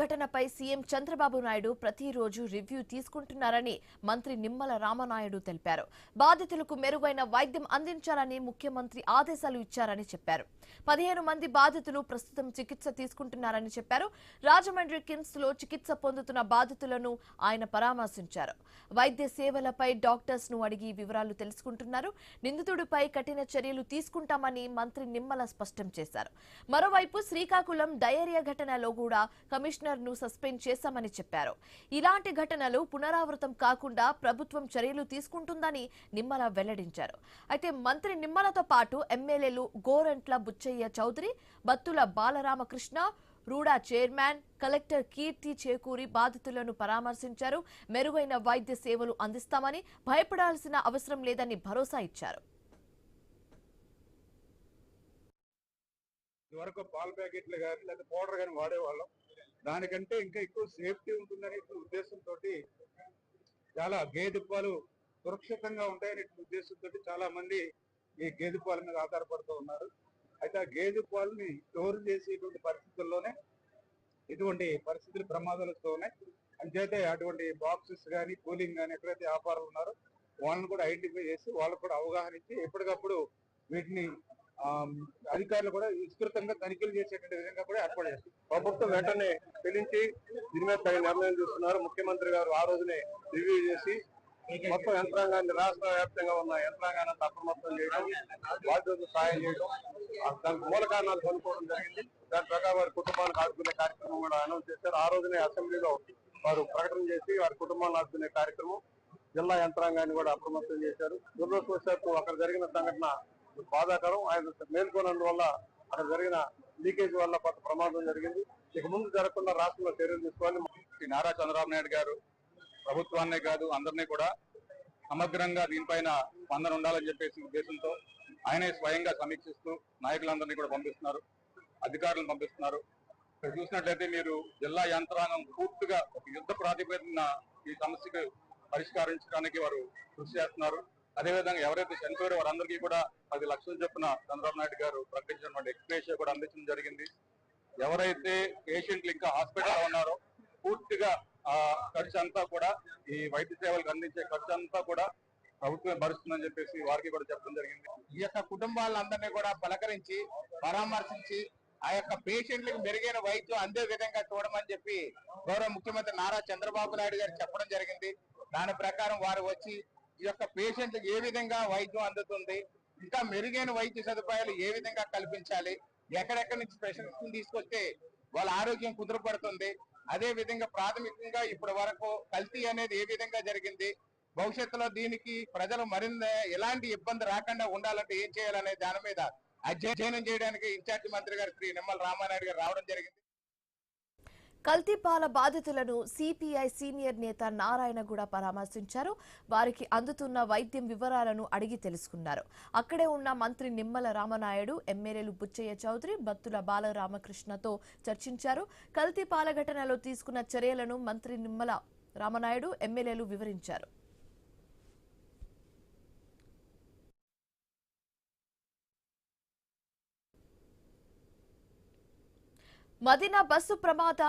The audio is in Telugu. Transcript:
ఘటనపై సీఎం చంద్రబాబు నాయుడు ప్రతిరోజు రివ్యూ తీసుకుంటున్నారని మంత్రి నిమ్మల రామనాయుడు తెలిపారు. బాధితులకు మెరుగైన వైద్యం అందించాలని ముఖ్యమంత్రి ఆదేశాలు ఇచ్చారని చెప్పారు. 15 మంది బాధితులు ప్రస్తుతం చికిత్స తీసుకుంటున్నారని చెప్పారు. రాజమండ్రి కిమ్స్ లో చికిత్స పొందుతున్న బాధితులను ఆయన పరామర్శించారు. వైద్య సేవలపై డాక్టర్స్ ను అడిగి వివరాలు తెలుసుకుంటున్నారు. నిందితుడిపై కఠిన చర్యలు తీసుకుంటామని మంత్రి నిమ్మల స్పష్టం చేశారు. మరోవైపు శ్రీకాకుళం డయేరియా ఘటనలో కూడా కమిషనర్ ను సస్పెండ్ చేశామని చెప్పారు. ఇలాంటి ఘటనలు పునరావృతం కాకుండా ప్రభుత్వం చర్యలు తీసుకుంటుందని నిమ్మల వెల్లడించారు. అయితే మంత్రి నిమ్మలతో పాటు ఎమ్మెల్యేలు గోరంట్ల బుచ్చయ్య చౌదరి, బత్తుల బాలరామకృష్ణ, రూడా చైర్మన్, కలెక్టర్ కీర్తి చేకూరి బాధితులను పరామర్శించారు. మెరుగైన వైద్య సేవలు అందిస్తామని, భయపడాల్సిన అవసరం లేదని భరోసా ఇచ్చారు. ఇదివరకు పాల ప్యాకెట్లు కానీ లేదా పౌడర్ కానీ వాడేవాళ్ళం. దానికంటే ఇంకా ఎక్కువ సేఫ్టీ ఉంటుందనే ఉద్దేశంతో చాలా గేదె పాలు సురక్షితంగా ఉంటాయనే ఉద్దేశంతో చాలా మంది ఈ గేదె పాల మీద ఆధారపడుతూ ఉన్నారు. అయితే ఆ గేదె పాలని స్టోర్ చేసేటువంటి పరిస్థితుల్లోనే ఇటువంటి పరిస్థితులు ప్రమాదాలు వస్తూ ఉన్నాయి. అంచేతే అటువంటి బాక్సెస్ కానీ కూలింగ్ కానీ ఎక్కడైతే వ్యాపారులు ఉన్నారో వాళ్ళని కూడా ఐడెంటిఫై చేసి వాళ్ళకు కూడా అవగాహన ఇచ్చి ఎప్పటికప్పుడు వీటిని అధికారులు కూడా విస్తృతంగా తనిఖీలు చేసేటువంటి విధంగా కూడా ఏర్పాటు చేస్తారు. ప్రభుత్వం వెంటనే పిలిచి దీని మీద తగిన నిర్ణయం తీసుకున్నారు. ముఖ్యమంత్రి గారు ఆ రోజునే రివ్యూ చేసి మొత్తం యంత్రాంగాన్ని, రాష్ట్ర వ్యాప్తంగా ఉన్న యంత్రాంగాన్ని అప్రమత్తం చేయడం, బాధ్యతలు సాయం చేయడం, దానికి మూల కారణాలు కనుక్కోవడం జరిగింది. దాని ప్రకారం వారి కుటుంబానికి ఆదుకునే కార్యక్రమం కూడా అనౌన్స్ చేశారు. ఆ రోజునే అసెంబ్లీలో వారు ప్రకటన చేసి వారి కుటుంబాలను ఆదుకునే కార్యక్రమం, జిల్లా యంత్రాంగాన్ని కూడా అప్రమత్తం చేశారు. దురదృష్టవశాత్తు అక్కడ జరిగిన సంఘటన బాధాకరం. ఆయన మేల్కొన్నందువల్ల అక్కడ జరిగిన లీకేజ్ వల్ల కొంత ప్రమాదం జరిగింది. ఇక ముందు జరగకుండా రాష్ట్రంలో చర్యలు తీసుకోవాలి. నారా చంద్రబాబు నాయుడు గారు ప్రభుత్వాన్నే కాదు అందరినీ కూడా సమగ్రంగా దీనిపైన స్పందన ఉండాలని చెప్పేసి ఉద్దేశంతో ఆయనే స్వయంగా సమీక్షిస్తూ నాయకులందరినీ కూడా పంపిస్తున్నారు, అధికారులను పంపిస్తున్నారు. ఇక్కడ చూసినట్లయితే మీరు జిల్లా యంత్రాంగం పూర్తిగా ఒక యుద్ధ ప్రాతిపదికన ఈ సమస్యకు పరిష్కరించడానికి వారు కృషి చేస్తున్నారు. అదేవిధంగా ఎవరైతే చనిపోయారో వారందరికీ కూడా 10 లక్షల చొప్పున చంద్రబాబు నాయుడు గారు ప్రకటించినటువంటి ఎక్స్‌గ్రేషియా కూడా అందించడం జరిగింది. ఎవరైతే పేషెంట్లు ఇంకా హాస్పిటల్లో ఉన్నారో పూర్తిగా ఆ ఖర్చు అంతా కూడా ఈ వైద్య సేవలకు అందించే ఖర్చు అంతా కూడా ప్రభుత్వమే భరిస్తుందని చెప్పేసి వారికి కూడా చెప్పడం జరిగింది. ఈ యొక్క కుటుంబాలందరినీ కూడా పలకరించి పరామర్శించి ఆ యొక్క పేషెంట్లకు మెరుగైన వైద్యం అందే విధంగా చూడమని చెప్పి గౌరవ ముఖ్యమంత్రి నారా చంద్రబాబు నాయుడు గారు చెప్పడం జరిగింది. దాని ప్రకారం వారు వచ్చి ఈ యొక్క పేషెంట్లకు ఏ విధంగా వైద్యం అందుతుంది, ఇంకా మెరుగైన వైద్య సదుపాయాలు ఏ విధంగా కల్పించాలి, ఎక్కడెక్కడి నుంచి స్పెషలిస్ట్ తీసుకొస్తే వాళ్ళ ఆరోగ్యం కుదురుపడుతుంది, అదే విధంగా ప్రాథమికంగా ఇప్పటి వరకు కల్తీ అనేది ఏ విధంగా జరిగింది, భవిష్యత్తులో దీనికి ప్రజలు మరింత ఎలాంటి ఇబ్బంది రాకుండా ఉండాలంటే ఏం చేయాలనే దాని మీద అధ్యయనం చేయడానికి ఇన్ఛార్జి మంత్రి గారు శ్రీ నిమ్మల రామానాయుడు గారు రావడం జరిగింది. కల్తీపాల బాధితులను సిపిఐ సీనియర్ నేత నారాయణగూడ పరామర్శించారు. వారికి అందుతున్న వైద్యం వివరాలను అడిగి తెలుసుకున్నారు. అక్కడే ఉన్న మంత్రి నిమ్మల రామనాయుడు, ఎమ్మెల్యేలు బుచ్చయ్య చౌదరి, బత్తుల బాలరామకృష్ణతో చర్చించారు. కల్తీపాల ఘటనలో తీసుకున్న చర్యలను మంత్రి నిమ్మల రామనాయుడు, ఎమ్మెల్యేలు వివరించారు. మదీనా బస్సు ప్రమాద